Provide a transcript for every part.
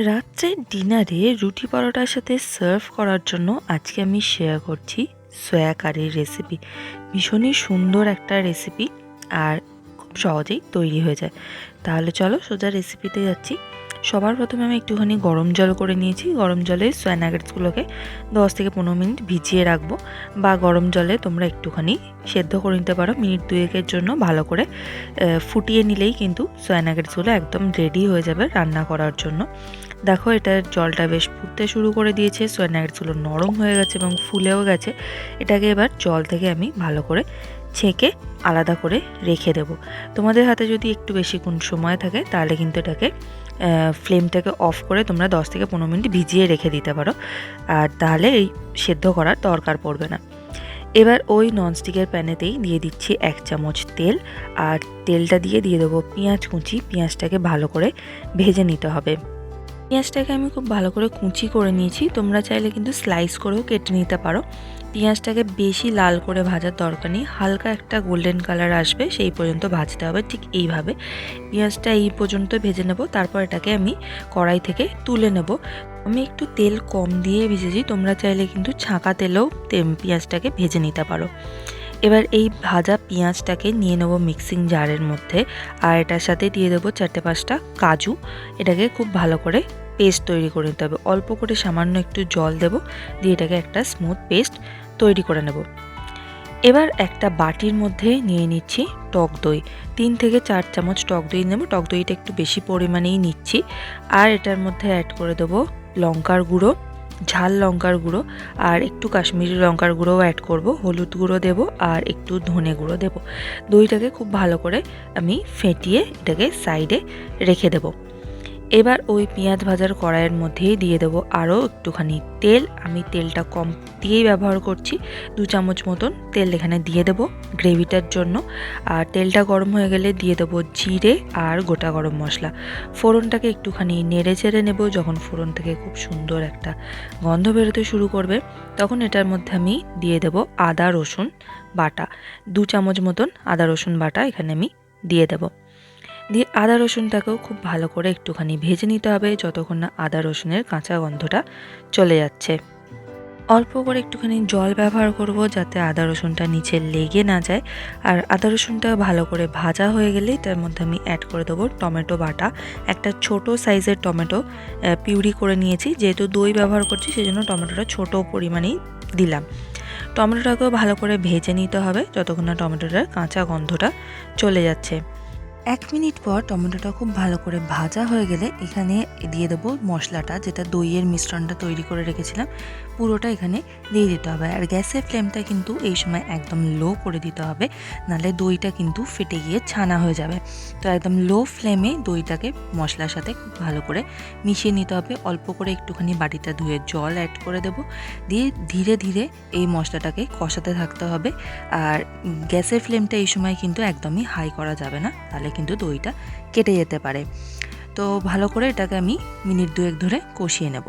রাত্রের ডিনারে রুটি পরোটার সাথে সার্ভ করার জন্য আজকে আমি শেয়ার করছি সয়া কারির রেসিপি। ভীষণই সুন্দর একটা রেসিপি আর খুব সহজেই তৈরি হয়ে যায়। তাহলে চলো সোজা রেসিপিতে যাচ্ছি। সবার প্রথমে আমি একটুখানি গরম জল করে নিয়েছি। গরম জলে সয়া নাগেটসগুলোকে 10 থেকে 15 মিনিট ভিজিয়ে রাখবো, বা গরম জলে তোমরা একটুখানি সেদ্ধ করে নিতে পারো মিনিট 2-এর জন্য। ভালো করে ফুটিয়ে নিলেই কিন্তু সয়া নাগেটসগুলো একদম রেডি হয়ে যাবে রান্না করার জন্য। দেখো, এটার জলটা বেশ ফুটতে শুরু করে দিয়েছে, সয়া নাগেটসগুলো নরম হয়ে গেছে এবং ফুলেও গেছে। এটাকে এবার জল থেকে আমি ভালো করে ছেঁকে আলাদা করে রেখে দেব। তোমাদের হাতে যদি একটু বেশিক্ষণ সময় থাকে তাহলে কিন্তু এটাকে ফ্লেমটাকে অফ করে তোমরা 10 থেকে 15 মিনিট ভিজিয়ে রেখে দিতে পারো, আর তাহলে এই সেদ্ধ করার দরকার পড়বে না। এবার ওই ননস্টিকের প্যানেতেই দিয়ে দিচ্ছি 1 চামচ তেল, আর তেলটা দিয়ে দেবো পেঁয়াজ কুচি। পেঁয়াজটাকে ভালো করে ভেজে নিতে হবে। পেঁয়াজটাকে আমি খুব ভালো করে কুচি করে নিয়েছি, তোমরা চাইলে কিন্তু স্লাইস করেও কেটে নিতে পারো। পেঁয়াজটাকে বেশি লাল করে ভাজার দরকার নেই, হালকা একটা গোল্ডেন কালার আসবে সেই পর্যন্ত ভাজতে হবে। ঠিক এইভাবে পেঁয়াজটা এই পর্যন্ত ভেজে নেব, তারপর এটাকে আমি কড়াই থেকে তুলে নেব। আমি একটু তেল কম দিয়ে ভেজেছি, তোমরা চাইলে কিন্তু ছাঁকা তেলেও পেঁয়াজটাকে ভেজে নিতে পারো। এবার এই ভাজা পেঁয়াজটাকে নিয়ে নেব মিক্সিং জারের মধ্যে, আর এটার সাথে দিয়ে দেবো 4-5টা কাজু। এটাকে খুব ভালো করে পেস্ট তৈরি করে নিতে হবে। অল্প করে সামান্য একটু জল দেব, দিয়ে এটাকে একটা স্মুথ পেস্ট তৈরি করে নেব। এবার একটা বাটির মধ্যে নিয়ে নিচ্ছি টক দই। 3 থেকে 4 চামচ টক দই নেব। টক দইটা একটু বেশি পরিমাণেই নিচ্ছি। আর এটার মধ্যে অ্যাড করে দেবো লঙ্কার গুঁড়ো, ঝাল লঙ্কার গুঁড়ো, আর একটু কাশ্মীরি লঙ্কার গুঁড়োও অ্যাড করব। হলুদ গুঁড়ো দেব, আর একটু ধনে গুঁড়ো দেব। দইটাকে খুব ভালো করে আমি ফেটিয়ে এটাকে সাইডে রেখে দেব। এবার ওই পেঁয়াজ ভাজার কড়াইয়ের মধ্যেই দিয়ে দেবো আরও একটুখানি তেল। আমি তেলটা কম দিয়েই ব্যবহার করছি, 2 চামচ মতন তেল এখানে দিয়ে দেবো গ্রেভিটার জন্য। আর তেলটা গরম হয়ে গেলে দিয়ে দেবো জিরে আর গোটা গরম মশলা। ফোড়নটাকে একটুখানি নেড়ে চেড়ে নেব। যখন ফোড়ন থেকে খুব সুন্দর একটা গন্ধ বেরোতে শুরু করবে, তখন এটার মধ্যে আমি দিয়ে দেবো আদা রসুন বাটা। 2 চামচ মতন আদা রসুন বাটা এখানে আমি দিয়ে দেবো। দিয়ে আদা রসুনটাকেও খুব ভালো করে একটুখানি ভেজে নিতে হবে, যতক্ষণ না আদা রসুনের কাঁচা গন্ধটা চলে যাচ্ছে। অল্প করে একটুখানি জল ব্যবহার করব, যাতে আদা রসুনটা নিচে লেগে না যায়। আর আদা রসুনটা ভালো করে ভাজা হয়ে গেলে তার মধ্যে আমি অ্যাড করে দেবো টমেটো বাটা। একটা ছোট সাইজের টমেটো পিউরি করে নিয়েছি, যেহেতু দই ব্যবহার করছি সেজন্য টমেটোটা ছোট পরিমাণেই দিলাম। টমেটোটাকেও ভালো করে ভেজে নিতে হবে, যতক্ষণ না টমেটোটার কাঁচা গন্ধটা চলে যাচ্ছে। 1 মিনিট পর টমেটোটা খুব ভালো করে ভাজা হয়ে গেলে এখানে দিয়ে দেবো মশলাটা, যেটা দইয়ের মিশ্রণটা তৈরি করে রেখেছিলাম, পুরোটা এখানে দিয়ে দিতে হবে। আর গ্যাসের ফ্লেমটা কিন্তু এই সময় একদম লো করে দিতে হবে, নাহলে দইটা কিন্তু ফেটে গিয়ে ছানা হয়ে যাবে। তো একদম লো ফ্লেমে দইটাকে মশলার সাথে খুব ভালো করে মিশিয়ে নিতে হবে। অল্প করে একটুখানি বাটিটা ধুয়ে জল অ্যাড করে দেবো, দিয়ে ধীরে ধীরে এই মশলাটাকে কষাতে থাকতে হবে। আর গ্যাসের ফ্লেমটা এই সময় কিন্তু একদমই হাই করা যাবে না, তাহলে কিন্তু দইটা কেটে যেতে পারে। তো ভালো করে এটাকে আমি মিনিট 2 ধরে কষিয়ে নেব।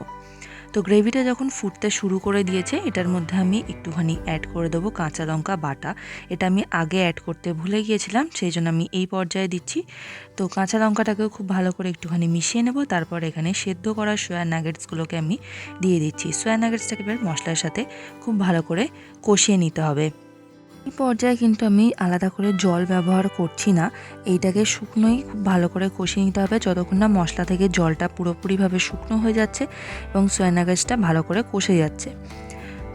তো গ্রেভিটা যখন ফুটতে শুরু করে দিয়েছে, এটার মধ্যে আমি একটুখানি অ্যাড করে দেবো কাঁচা লঙ্কা বাটা। এটা আমি আগে অ্যাড করতে ভুলে গিয়েছিলাম, সেই জন্য আমি এই পর্যায়ে দিচ্ছি। তো কাঁচা লঙ্কাটাকেও খুব ভালো করে একটুখানি মিশিয়ে নেব। তারপর এখানে সেদ্ধ করা সয়া নাগেটসগুলোকে আমি দিয়ে দিচ্ছি। সয়া নাগেটসটাকে এবার মশলার সাথে খুব ভালো করে কষিয়ে নিতে হবে। এই পর্যায়ে কিন্তু আমি আলাদা করে জল ব্যবহার করছি না, এইটাকে শুকনোই খুব ভালো করে কষিয়ে নিতে হবে, যতক্ষণ না মশলা থেকে জলটা পুরোপুরিভাবে শুকনো হয়ে যাচ্ছে এবং সয়া নাগেটসটা ভালো করে কষে যাচ্ছে।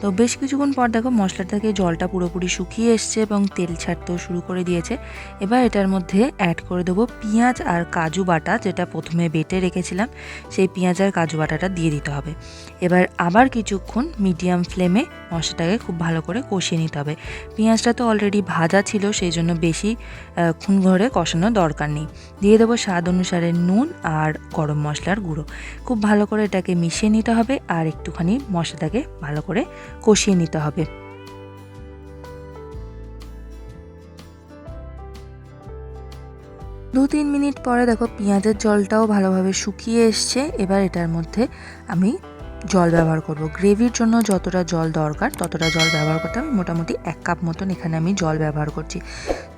তো বেশ কিছুক্ষণ পর দেখো মশলা থেকে জলটা পুরোপুরি শুকিয়ে এসছে এবং তেল ছাড়তেও শুরু করে দিয়েছে। এবার এটার মধ্যে অ্যাড করে দেবো পেঁয়াজ আর কাজু বাটা, যেটা প্রথমে বেটে রেখেছিলাম, সেই পেঁয়াজ আর কাজু বাটাটা দিয়ে দিতে হবে। এবার আবার কিছুক্ষণ মিডিয়াম ফ্লেমে মশলাটাকে খুব ভালো করে কষিয়ে নিতে হবে। পেঁয়াজটা তো অলরেডি ভাজা ছিল, সেই জন্য বেশি ক্ষণ ধরে কষানোর দরকার নেই। দিয়ে দেবো স্বাদ অনুসারে নুন আর গরম মশলার গুঁড়ো। খুব ভালো করে এটাকে মিশিয়ে নিতে হবে, আর একটুখানি মশলাটাকে ভালো করে কষিয়ে নিতে হবে। 2-3 মিনিট পরে দেখো পেঁয়াজের জলটাও ভালোভাবে শুকিয়ে এসছে। এবার এটার মধ্যে আমি জল ব্যবহার করব। গ্রেভির জন্য যতটা জল দরকার ততটা জল ব্যবহার করতে হবে। মোটামুটি 1 কাপ মতন এখানে আমি জল ব্যবহার করছি।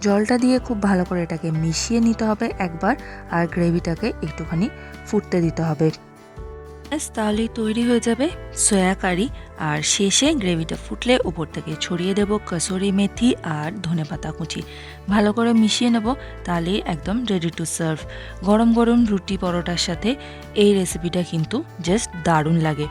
জলটা দিয়ে খুব ভালো করে এটাকে মিশিয়ে নিতে হবে একবার, আর গ্রেভিটাকে একটুখানি ফুটতে দিতে হবে। ব্যাস তাহলেই তৈরি হয়ে যাবে সয়া কারি। আর শেষে গ্রেভিটা ফুটলে উপর থেকে ছড়িয়ে দেব কসুরি মেথি আর ধনেপাতা কুচি। ভালো করে মিশিয়ে নেব, তাহলেই একদম রেডি টু সার্ভ। গরম গরম রুটি পরোটার সাথে এই রেসিপিটা কিন্তু জাস্ট দারুণ লাগে।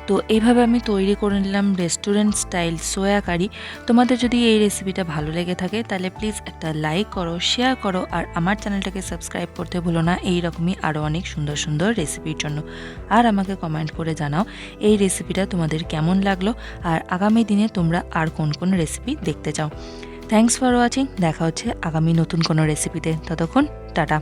তো এইভাবে আমি তৈরি করে নিলাম রেস্টুরেন্ট স্টাইল সোয়া কারি। তোমাদের যদি এই রেসিপিটা ভালো লেগে থাকে তাহলে প্লিজ একটা লাইক করো, শেয়ার করো, আর আমার চ্যানেলটাকে সাবস্ক্রাইব করতে ভুলো না এই রকমই আরও অনেক সুন্দর সুন্দর রেসিপির জন্য। আর আমাকে কমেন্ট করে জানাও এই রেসিপিটা তোমাদের কেমন লাগলো, আর আগামী দিনে তোমরা আর কোন কোন রেসিপি দেখতে চাও। Thanks for watching. দেখা হচ্ছে আগামী নতুন কোনো রেসিপিতে। ততক্ষণ টাটা।